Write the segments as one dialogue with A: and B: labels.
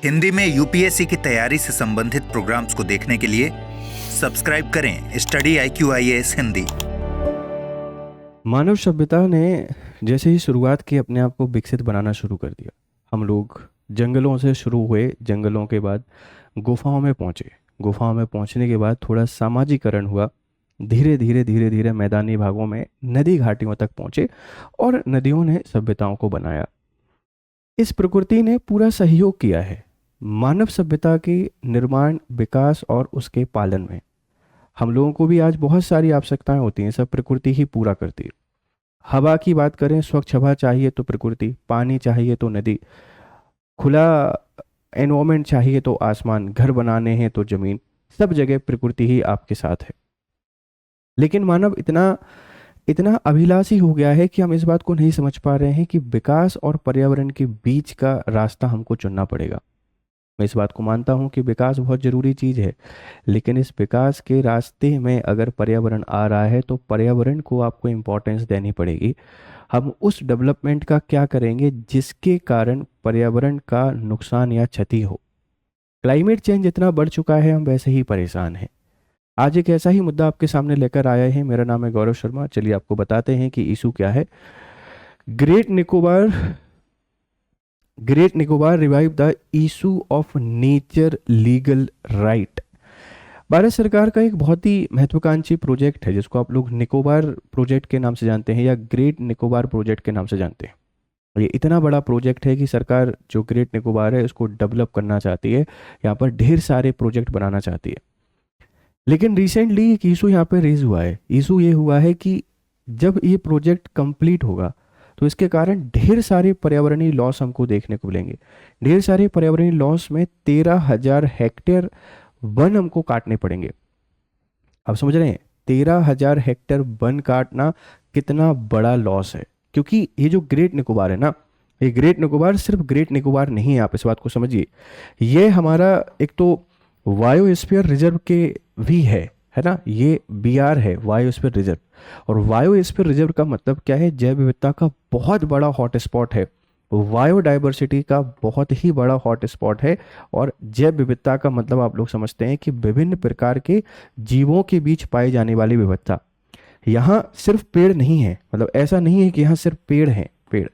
A: हिंदी में यूपीएससी की तैयारी से संबंधित प्रोग्राम्स को देखने के लिए सब्सक्राइब करें स्टडी IQIAS हिंदी।
B: मानव सभ्यता ने जैसे ही शुरुआत की अपने आप को विकसित बनाना शुरू कर दिया। हम लोग जंगलों से शुरू हुए, जंगलों के बाद गुफाओं में पहुँचे, गुफाओं में पहुँचने के बाद थोड़ा सामाजिकरण हुआ, धीरे धीरे मैदानी भागों में नदी घाटियों तक पहुँचे और नदियों ने सभ्यताओं को बनाया। इस प्रकृति ने पूरा सहयोग किया है मानव सभ्यता के निर्माण, विकास और उसके पालन में। हम लोगों को भी आज बहुत सारी आवश्यकताएं होती हैं, सब प्रकृति ही पूरा करती है। हवा की बात करें, स्वच्छ हवा चाहिए तो प्रकृति, पानी चाहिए तो नदी, खुला एनवायरमेंट चाहिए तो आसमान, घर बनाने हैं तो जमीन, सब जगह प्रकृति ही आपके साथ है। लेकिन मानव इतना इतना अभिलाषी हो गया है कि हम इस बात को नहीं समझ पा रहे हैं कि विकास और पर्यावरण के बीच का रास्ता हमको चुनना पड़ेगा। मैं इस बात को मानता हूं कि विकास बहुत ज़रूरी चीज़ है, लेकिन इस विकास के रास्ते में अगर पर्यावरण आ रहा है तो पर्यावरण को आपको इम्पोर्टेंस देनी पड़ेगी। हम उस डेवलपमेंट का क्या करेंगे जिसके कारण पर्यावरण का नुकसान या क्षति हो। क्लाइमेट चेंज इतना बढ़ चुका है, हम वैसे ही परेशान हैं। आज एक ऐसा ही मुद्दा आपके सामने लेकर आया है। मेरा नाम है गौरव शर्मा। चलिए आपको बताते हैं कि इशू क्या है। Great Nicobar revive the issue of nature legal right. Bharat सरकार का एक बहुत ही महत्वाकांक्षी प्रोजेक्ट है जिसको आप लोग निकोबार प्रोजेक्ट के नाम से जानते हैं या ग्रेट निकोबार प्रोजेक्ट के नाम से जानते हैं। ये इतना बड़ा प्रोजेक्ट है कि सरकार जो ग्रेट निकोबार है उसको डेवलप करना चाहती है, यहाँ पर ढेर सारे प्रोजेक्ट बनाना चाहती है। लेकिन रिसेंटली एक इशू यहाँ पे रेज हुआ है। इशू ये हुआ है कि जब ये प्रोजेक्ट कंप्लीट होगा तो इसके कारण ढेर सारे पर्यावरणीय लॉस हमको देखने को मिलेंगे। ढेर सारे पर्यावरणीय लॉस में 13,000 हेक्टेयर वन हमको काटने पड़ेंगे। आप समझ रहे हैं 13,000 हेक्टेयर वन काटना कितना बड़ा लॉस है। क्योंकि ये जो ग्रेट निकोबार है ना, ये ग्रेट निकोबार सिर्फ ग्रेट निकोबार नहीं है, आप इस बात को समझिए। ये हमारा एक तो बायोस्फीयर रिजर्व के भी है ना, ये BR है बायोस्फीयर रिजर्व। और बायोस्फीयर रिजर्व का मतलब क्या है? जैव विविधता का बहुत बड़ा हॉटस्पॉट है, बायोडाइवर्सिटी का बहुत ही बड़ा हॉटस्पॉट है। और जैव विविधता का मतलब आप लोग समझते हैं कि विभिन्न प्रकार के जीवों के बीच पाई जाने वाली विविधता। यहाँ सिर्फ पेड़ नहीं है, मतलब ऐसा नहीं है कि यहाँ सिर्फ पेड़ हैं, पेड़,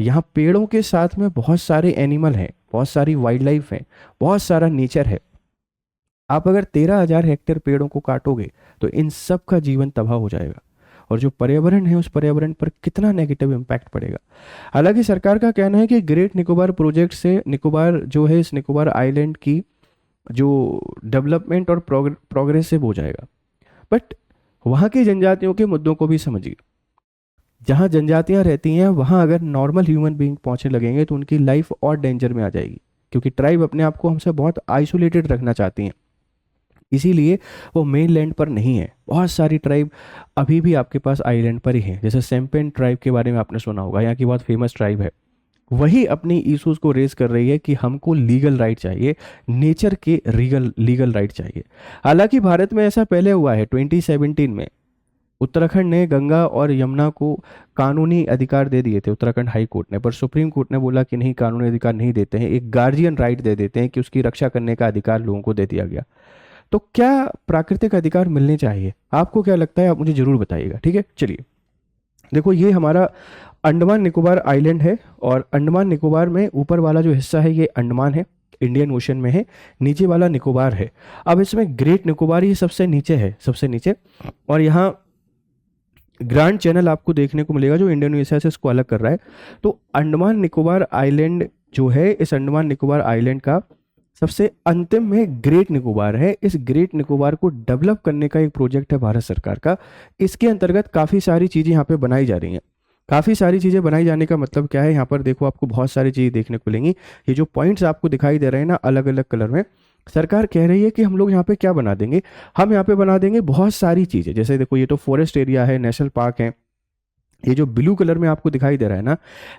B: यहाँ पेड़ों के साथ में बहुत सारे एनिमल हैं, बहुत सारी वाइल्ड लाइफ है, बहुत सारा नेचर है। आप अगर 13,000 हेक्टेयर पेड़ों को काटोगे तो इन सब का जीवन तबाह हो जाएगा और जो पर्यावरण है उस पर्यावरण पर कितना नेगेटिव इम्पैक्ट पड़ेगा। हालांकि सरकार का कहना है कि ग्रेट निकोबार प्रोजेक्ट से निकोबार जो है, इस निकोबार आइलैंड की जो डेवलपमेंट और प्रोग्रेसिव हो जाएगा। बट वहाँ की जनजातियों के मुद्दों को भी समझिए। जहाँ जनजातियाँ रहती हैं वहाँ अगर नॉर्मल ह्यूमन बीइंग पहुँचने लगेंगे तो उनकी लाइफ और डेंजर में आ जाएगी, क्योंकि ट्राइब अपने आप को हमसे बहुत आइसोलेटेड रखना चाहती हैं, इसीलिए वो मेन लैंड पर नहीं है। बहुत सारी ट्राइब अभी भी आपके पास आइलैंड पर ही है। जैसे सेम्पेन ट्राइब के बारे में आपने सुना होगा, यहाँ की बहुत फेमस ट्राइब है। वही अपनी इश्यूज को रेज कर रही है कि हमको लीगल राइट चाहिए, नेचर के लीगल राइट चाहिए। हालांकि भारत में ऐसा पहले हुआ है। 2017 में उत्तराखंड ने गंगा और यमुना को कानूनी अधिकार दे दिए थे, उत्तराखंड हाई कोर्ट ने। पर सुप्रीम कोर्ट ने बोला कि नहीं, कानूनी अधिकार नहीं देते हैं, एक गार्जियन राइट दे देते हैं कि उसकी रक्षा करने का अधिकार लोगों को दे दिया गया। तो क्या प्राकृतिक अधिकार मिलने चाहिए? आपको क्या लगता है? आप मुझे जरूर बताइएगा, ठीक है। चलिए देखो, ये हमारा अंडमान निकोबार आइलैंड है और अंडमान निकोबार में ऊपर वाला जो हिस्सा है ये अंडमान है, इंडियन ओशन में है, नीचे वाला निकोबार है। अब इसमें ग्रेट निकोबार ये सबसे नीचे है, सबसे नीचे। और यहाँ ग्रैंड चैनल आपको देखने को मिलेगा जो इंडोनेशिया से इसको अलग कर रहा है। तो अंडमान निकोबार आइलैंड जो है, इस अंडमान निकोबार आइलैंड का सबसे अंतिम में ग्रेट निकोबार है। इस ग्रेट निकोबार को डेवलप करने का एक प्रोजेक्ट है भारत सरकार का। इसके अंतर्गत काफ़ी सारी चीज़ें यहाँ पे बनाई जा रही हैं। काफ़ी सारी चीज़ें बनाई जाने का मतलब क्या है? यहाँ पर देखो, आपको बहुत सारी चीज़ें देखने को मिलेंगी। ये जो पॉइंट्स आपको दिखाई दे रहे हैं ना, अलग अलग कलर में, सरकार कह रही है कि हम लोग यहाँ पे क्या बना देंगे, हम यहाँ पे बना देंगे बहुत सारी चीज़ें। जैसे देखो, ये तो फॉरेस्ट एरिया है, नेशनल पार्क है। ये जो ब्लू कलर में आपको दिखाई दे रहा है ना,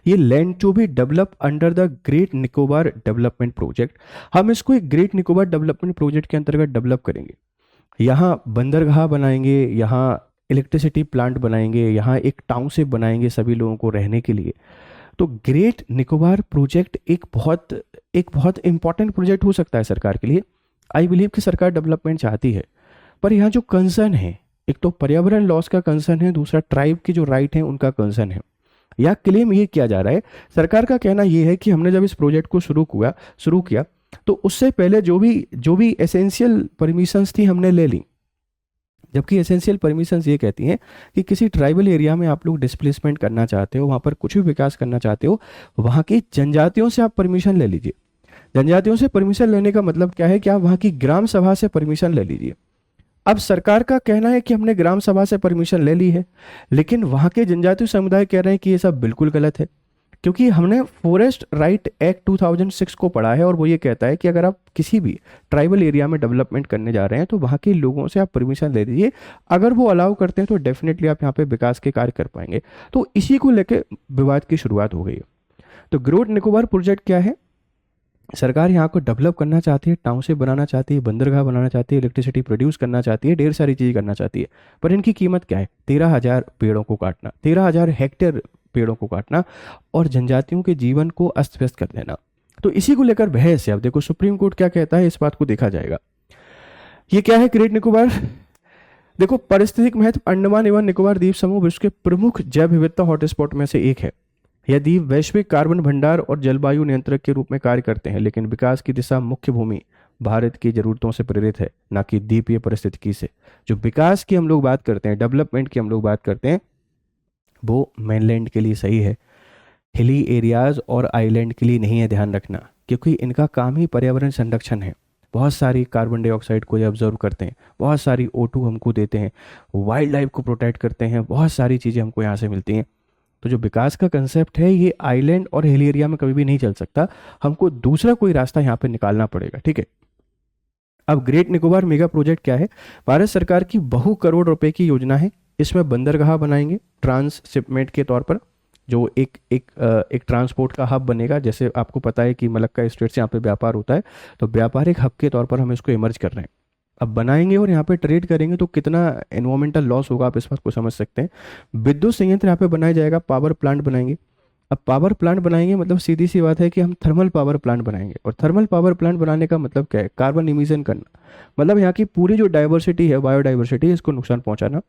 B: ये land to be develop under the great Nicobar development project. हम इसको एक ग्रेट निकोबार डेवलपमेंट प्रोजेक्ट के अंतर्गत डेवलप करेंगे। यहाँ बंदरगाह बनाएंगे, यहाँ इलेक्ट्रिसिटी प्लांट बनाएंगे, यहाँ एक टाउनशिप बनाएंगे सभी लोगों को रहने के लिए। तो ग्रेट निकोबार प्रोजेक्ट एक बहुत इंपॉर्टेंट प्रोजेक्ट हो सकता है सरकार के लिए। आई बिलीव कि सरकार डेवलपमेंट चाहती है, पर यहाँ जो कंसर्न है, एक तो पर्यावरण लॉस का कंसर्न है, दूसरा ट्राइब की जो राइट है उनका कंसर्न है। या क्लेम ये किया जा रहा है, सरकार का कहना ये है कि हमने जब इस प्रोजेक्ट को शुरू किया तो उससे पहले जो भी एसेंशियल परमिशंस थी हमने ले ली, जबकि एसेंशियल परमिशंस ये कहती हैं कि किसी ट्राइबल एरिया में आप लोग डिस्प्लेसमेंट करना चाहते हो, वहाँ पर कुछ भी विकास करना चाहते हो, वहाँ की जनजातियों से आप परमिशन ले लीजिए। जनजातियों से परमिशन लेने का मतलब क्या है कि आप वहाँ की ग्राम सभा से परमिशन ले लीजिए। अब सरकार का कहना है कि हमने ग्राम सभा से परमिशन ले ली है, लेकिन वहाँ के जनजातीय समुदाय कह रहे हैं कि ये सब बिल्कुल गलत है, क्योंकि हमने फॉरेस्ट राइट एक्ट 2006 को पढ़ा है और वो ये कहता है कि अगर आप किसी भी ट्राइबल एरिया में डेवलपमेंट करने जा रहे हैं तो वहाँ के लोगों से आप परमिशन ले दीजिए। अगर वो अलाउ करते हैं तो डेफिनेटली आप यहाँ पे विकास के कार्य कर पाएंगे। तो इसी को लेकर विवाद की शुरुआत हो गई है। तो ग्रेट निकोबार प्रोजेक्ट क्या है? सरकार यहाँ को डेवलप करना चाहती है, टाउनशिप बनाना चाहती है, बंदरगाह बनाना चाहती है, इलेक्ट्रिसिटी प्रोड्यूस करना चाहती है, ढेर सारी चीज़ें करना चाहती है। पर इनकी कीमत क्या है? 13,000 पेड़ों को काटना, 13,000 हेक्टेयर पेड़ों को काटना और जनजातियों के जीवन को अस्त व्यस्त कर देना। तो इसी को लेकर बहस है। अब देखो सुप्रीम कोर्ट क्या कहता है, इस बात को देखा जाएगा। ये क्या है ग्रेट निकोबार? देखो, पारिस्थितिक महत्व अंडमान एवं निकोबार द्वीप समूह विश्व के प्रमुख जैव विविधता हॉटस्पॉट में से एक है। यह द्वीप वैश्विक कार्बन भंडार और जलवायु नियंत्रक के रूप में कार्य करते हैं, लेकिन विकास की दिशा मुख्य भूमि भारत की जरूरतों से प्रेरित है, ना कि द्वीपीय परिस्थितिकी से। जो विकास की हम लोग बात करते हैं, डेवलपमेंट की हम लोग बात करते हैं, वो मेनलैंड के लिए सही है, हिली एरियाज और आइलैंड के लिए नहीं है, ध्यान रखना, क्योंकि इनका काम ही पर्यावरण संरक्षण है। बहुत सारी कार्बन डाइऑक्साइड को ये ऑब्जर्व करते हैं, बहुत सारी O2 हमको देते हैं, वाइल्ड लाइफ को प्रोटेक्ट करते हैं, बहुत सारी चीज़ें हमको यहाँ से मिलती हैं। तो जो विकास का कंसेप्ट है ये आइलैंड और हिल एरिया में कभी भी नहीं चल सकता, हमको दूसरा कोई रास्ता यहाँ पे निकालना पड़ेगा, ठीक है। अब ग्रेट निकोबार मेगा प्रोजेक्ट क्या है? भारत सरकार की बहु करोड़ रुपए की योजना है। इसमें बंदरगाह बनाएंगे ट्रांसशिपमेंट के तौर पर, जो एक ट्रांसपोर्ट का हब बनेगा। जैसे आपको पता है कि मलक्का स्ट्रेट से यहाँ पे व्यापार होता है, तो व्यापारिक हब के तौर पर हम इसको इमर्ज कर रहे हैं। अब बनाएंगे और यहाँ पे ट्रेड करेंगे तो कितना एनवायरमेंटल लॉस होगा, आप इस बात को समझ सकते हैं। विद्युत संयंत्र यहाँ पे बनाया जाएगा, पावर प्लांट बनाएंगे। अब पावर प्लांट बनाएंगे मतलब सीधी सी बात है कि हम थर्मल पावर प्लांट बनाएंगे, और थर्मल पावर प्लांट बनाने का मतलब क्या है? कार्बन इमिशन करना, मतलब यहाँ की पूरी जो डाइवर्सिटी है, बायोडाइवर्सिटी, इसको नुकसान पहुंचाना।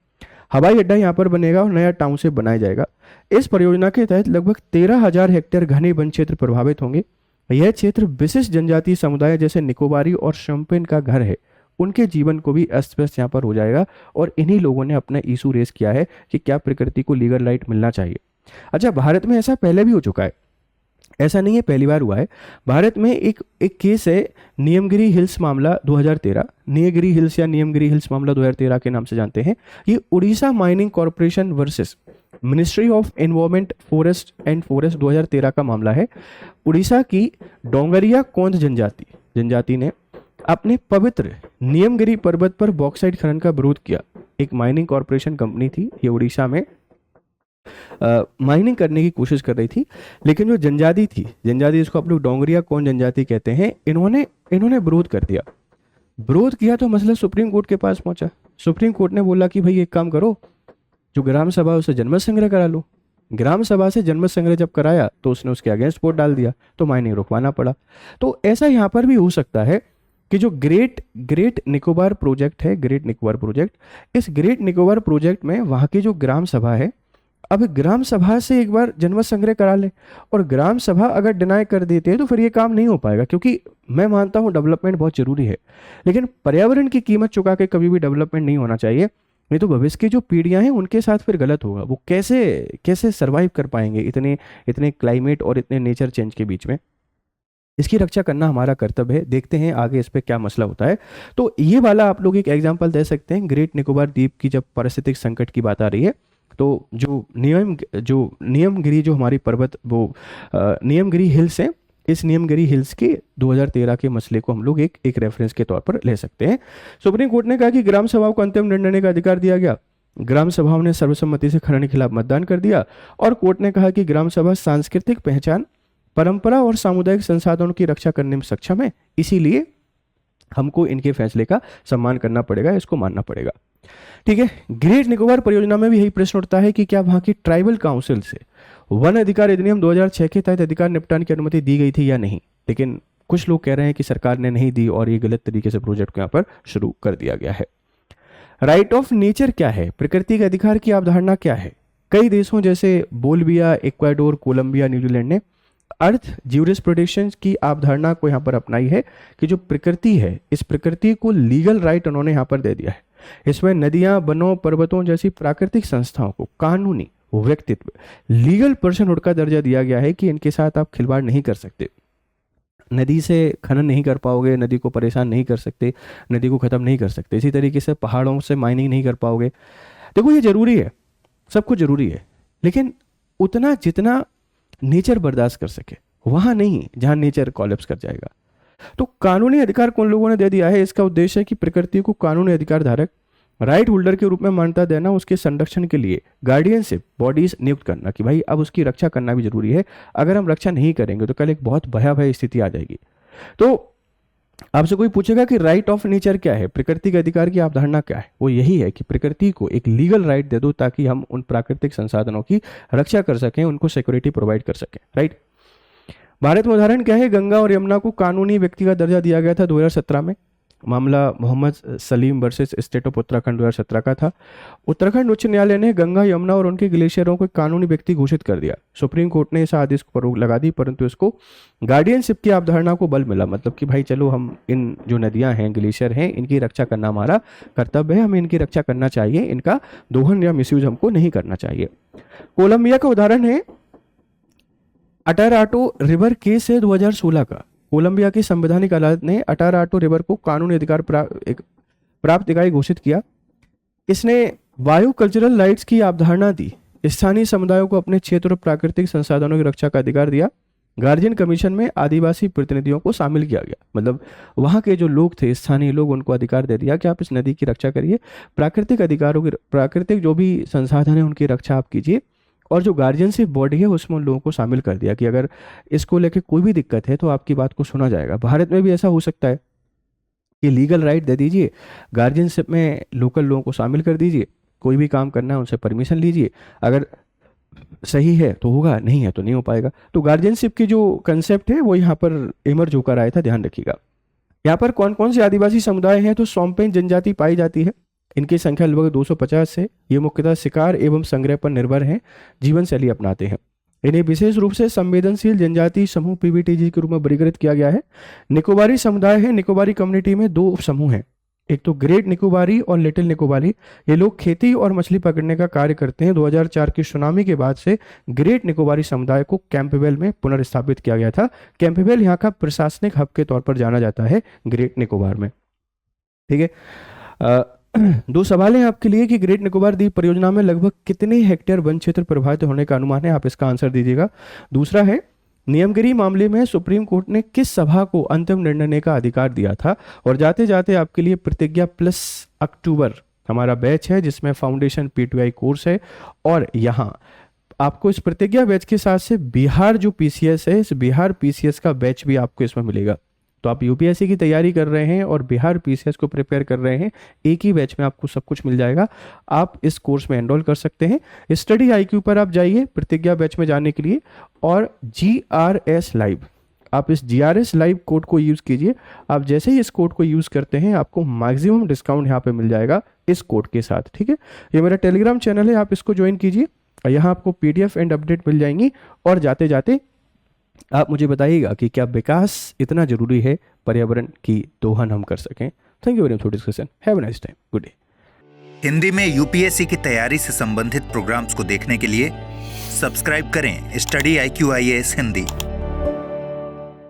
B: हवाई अड्डा यहाँ पर बनेगा और नया टाउनशिप बनाया जाएगा। इस परियोजना के तहत लगभग 13,000 हेक्टेयर घने वन क्षेत्र प्रभावित होंगे। यह क्षेत्र विशिष्ट जनजातीय समुदाय जैसे निकोबारी और शम्पेन का घर है, उनके जीवन को भी अस्त व्यस्त यहाँ पर हो जाएगा। और इन्हीं लोगों ने अपना इशू रेस किया है कि क्या प्रकृति को लीगल राइट मिलना चाहिए। अच्छा, भारत में ऐसा पहले भी हो चुका है, ऐसा नहीं है पहली बार हुआ है। भारत में एक केस है, नियमगिरी हिल्स मामला 2013, नीलगिरी हिल्स या नियमगिरी हिल्स मामला 2013 के नाम से जानते हैं। ये Orissa mining corporation versus ministry of environment forest and forest 2013 का मामला है। उड़ीसा की डोंगरिया कोंद जनजाति ने अपने पवित्र नियमगिरी पर्वत पर बॉक्साइट खनन का विरोध किया। एक माइनिंग कॉरपोरेशन कंपनी थी, ये उड़ीसा में माइनिंग करने की कोशिश कर रही थी, लेकिन जो जनजाति थी, जनजाति इसको आप लोग डोंगरिया कौन जनजाति कहते हैं, इन्होंने विरोध कर दिया। विरोध किया तो मसला सुप्रीम कोर्ट के पास पहुंचा। सुप्रीम कोर्ट ने बोला कि भाई एक काम करो, जो ग्राम सभा उसे जनमत संग्रह करा लो। ग्राम सभा से जनमत संग्रह जब कराया तो उसने उसके अगेंस्ट वोट डाल दिया, तो माइनिंग रुकवाना पड़ा। तो ऐसा यहाँ पर भी हो सकता है कि जो ग्रेट निकोबार प्रोजेक्ट है, ग्रेट निकोबार प्रोजेक्ट, इस ग्रेट निकोबार प्रोजेक्ट में वहाँ की जो ग्राम सभा है, अब ग्राम सभा से एक बार जनमत संग्रह करा ले, और ग्राम सभा अगर डिनाई कर देते हैं तो फिर ये काम नहीं हो पाएगा। क्योंकि मैं मानता हूँ डेवलपमेंट बहुत जरूरी है, लेकिन पर्यावरण की कीमत चुका के कभी भी डेवलपमेंट नहीं होना चाहिए, नहीं तो भविष्य की जो पीढ़ियां हैं उनके साथ फिर गलत होगा। वो कैसे सरवाइव कर पाएंगे इतने क्लाइमेट और इतने नेचर चेंज के बीच में। इसकी रक्षा करना हमारा कर्तव्य है। देखते हैं आगे इस पे क्या मसला होता है। तो ये वाला आप लोग एक एग्जांपल दे सकते हैं। ग्रेट निकोबार द्वीप की जब पारिस्थितिक संकट की बात आ रही है, तो जो नियमगिरी जो हमारी पर्वत, वो नियमगिरी हिल्स हैं, इस नियमगिरी हिल्स के 2013 के मसले को हम लोग एक रेफरेंस के तौर पर ले सकते हैं। सुप्रीम कोर्ट ने कहा कि ग्राम सभाओं को अंतिम निर्णय लेने का अधिकार दिया गया। ग्राम सभाओं ने सर्वसम्मति से खनन के खिलाफ मतदान कर दिया, और कोर्ट ने कहा कि ग्राम सभा सांस्कृतिक पहचान, परंपरा और सामुदायिक संसाधनों की रक्षा करने में सक्षम है, इसीलिए हमको इनके फैसले का सम्मान करना पड़ेगा, इसको मानना पड़ेगा। ठीक है। ग्रेट निकोबार परियोजना में भी यही प्रश्न उठता है कि क्या वहाँ की ट्राइबल काउंसिल से वन अधिकार अधिनियम 2006 के तहत अधिकार निपटान की अनुमति दी गई थी या नहीं, लेकिन कुछ लोग कह रहे हैं कि सरकार ने नहीं दी और ये गलत तरीके से प्रोजेक्ट को यहाँ पर शुरू कर दिया गया है। राइट ऑफ नेचर क्या है, प्रकृति के अधिकार की अवधारणा क्या है? कई देशों जैसे बोलिविया, इक्वाडोर, कोलंबिया, न्यूजीलैंड ने अर्थ ज्यूरिस्प्रूडेंस की अवधारणा को यहाँ पर अपनाई है कि जो प्रकृति है, इस प्रकृति को लीगल राइट उन्होंने यहाँ पर दे दिया है। इसमें नदियां, वनों, पर्वतों जैसी प्राकृतिक संस्थाओं को कानूनी व्यक्तित्व, लीगल पर्सनहुड का दर्जा दिया गया है कि इनके साथ आप खिलवाड़ नहीं कर सकते। नदी से खनन नहीं कर पाओगे, नदी को परेशान नहीं कर सकते, नदी को ख़त्म नहीं कर सकते। इसी तरीके से पहाड़ों से माइनिंग नहीं कर पाओगे। देखो ये ज़रूरी है, सब कुछ ज़रूरी है, लेकिन उतना जितना नेचर बर्दाश्त कर सके, वहाँ नहीं जहाँ नेचर कॉलेप्स कर जाएगा। तो कानूनी अधिकार कौन लोगों ने दे दिया है? इसका उद्देश्य है कि प्रकृति को कानूनी अधिकार धारक, राइट होल्डर के रूप में मान्यता देना, उसके संरक्षण के लिए गार्डियनशिप बॉडीज नियुक्त करना कि भाई अब उसकी रक्षा करना भी जरूरी है। अगर हम रक्षा नहीं करेंगे तो कल एक बहुत भयावह स्थिति आ जाएगी। तो आपसे कोई पूछेगा कि राइट ऑफ नेचर क्या है, प्रकृति के अधिकार की अवधारणा क्या है? वो यही है कि प्रकृति को एक लीगल राइट दे दो ताकि हम उन प्राकृतिक संसाधनों की रक्षा कर सकें, उनको सिक्योरिटी प्रोवाइड कर सकें। राइट। भारत में उदाहरण क्या है? गंगा और यमुना को कानूनी व्यक्ति का दर्जा दिया गया था 2017 में। मामला Mohammad Salim versus state of Uttarakhand 2017 का था। उत्तराखंड उच्च न्यायालय ने गंगा, यमुना और उनके ग्लेशियरों को कानूनी व्यक्ति घोषित कर दिया। सुप्रीम कोर्ट ने इस आदेश पर रोक लगा दी, परंतु इसको गार्डियनशिप की अवधारणा को बल मिला। मतलब कि भाई चलो, हम इन जो नदियां हैं, ग्लेशियर हैं, इनकी रक्षा करना हमारा कर्तव्य है, हमें इनकी रक्षा करना चाहिए, इनका दोहन या मिसयूज हमको नहीं करना चाहिए। कोलंबिया का उदाहरण है अटाराटो रिवर केस है 2016 का। कोलंबिया की संवैधानिक अदालत ने अटाराटो रिवर को कानूनी अधिकार प्राप्त इकाई घोषित किया। इसने वायु कल्चरल राइट्स की अवधारणा दी, स्थानीय समुदायों को अपने क्षेत्र और प्राकृतिक संसाधनों की रक्षा का अधिकार दिया। गार्जियन कमीशन में आदिवासी प्रतिनिधियों को शामिल किया गया, मतलब वहाँ के जो लोग थे, स्थानीय लोग, उनको अधिकार दे दिया कि आप इस नदी की रक्षा करिए, प्राकृतिक अधिकारों की, प्राकृतिक जो भी संसाधन है उनकी रक्षा आप कीजिए। और जो गार्जियनशिप बॉडी है उसमें उन लोगों को शामिल कर दिया कि अगर इसको लेके कोई भी दिक्कत है तो आपकी बात को सुना जाएगा। भारत में भी ऐसा हो सकता है कि लीगल राइट दे दीजिए, गार्जियनशिप में लोकल लोगों को शामिल कर दीजिए, कोई भी काम करना है उनसे परमिशन लीजिए, अगर सही है तो होगा, नहीं है तो नहीं हो पाएगा। तो गार्जियनशिप की जो कंसेप्ट है वो यहाँ पर इमर्ज होकर आया था, ध्यान रखिएगा। यहाँ पर कौन कौन से आदिवासी समुदाय हैं? तो सोम्पेन जनजाति पाई जाती है, इनकी संख्या लगभग 250 है। ये मुख्यतः शिकार एवं संग्रह पर निर्भर हैं, जीवन शैली अपनाते हैं। इन्हें विशेष रूप से संवेदनशील जनजाति समूह पीबीटीजी के रूप में वर्गीकृत किया गया है। निकोबारी समुदाय है, निकोबारी कम्युनिटी में दो उप समूह हैं, एक तो ग्रेट निकोबारी और लिटिल निकोबारी। ये लोग खेती और मछली पकड़ने का कार्य करते हैं। 2004 की सुनामी के बाद से ग्रेट निकोबारी समुदाय को कैंपबेल में पुनर्स्थापित किया गया था। कैंपबेल यहाँ का प्रशासनिक हब के तौर पर जाना जाता है ग्रेट निकोबार में। ठीक है। दो सवाल हैं आपके लिए कि ग्रेट निकोबार द्वीप परियोजना में लगभग कितने हेक्टेयर वन क्षेत्र प्रभावित होने का अनुमान है? आप इसका आंसर दीजिएगा। दूसरा है, नियमगिरी मामले में सुप्रीम कोर्ट ने किस सभा को अंतिम निर्णय लेने का अधिकार दिया था? और जाते जाते आपके लिए प्रतिज्ञा प्लस अक्टूबर हमारा बैच है जिसमें फाउंडेशन पीटीआई कोर्स है, और यहाँ आपको इस प्रतिज्ञा बैच के साथ से बिहार जो पीसीएस है, इस बिहार पीसीएस का बैच भी आपको इसमें मिलेगा। तो आप यूपीएससी की तैयारी कर रहे हैं और बिहार पीसीएस को प्रिपेयर कर रहे हैं, एक ही बैच में आपको सब कुछ मिल जाएगा। आप इस कोर्स में एनरोल कर सकते हैं। स्टडी आईक्यू पर आप जाइए प्रतिज्ञा बैच में जाने के लिए, और GRS लाइव, आप इस GRS लाइव कोड को यूज़ कीजिए। आप जैसे ही इस कोड को यूज़ करते हैं आपको मैक्सिमम डिस्काउंट यहाँ पे मिल जाएगा इस कोड के साथ। ठीक है, ये मेरा टेलीग्राम चैनल है, आप इसको ज्वाइन कीजिए। यहाँ आपको PDF एंड अपडेट मिल जाएंगी। और जाते जाते आप मुझे बताइएगा कि क्या विकास इतना जरूरी है, पर्यावरण की दोहन हम कर सकें। Thank you very much for discussion. Have a nice time. Good day.
A: Hindi में यूपीएससी की तैयारी से संबंधित प्रोग्राम्स को देखने के लिए सब्सक्राइब करें स्टडी IQ IAS हिंदी।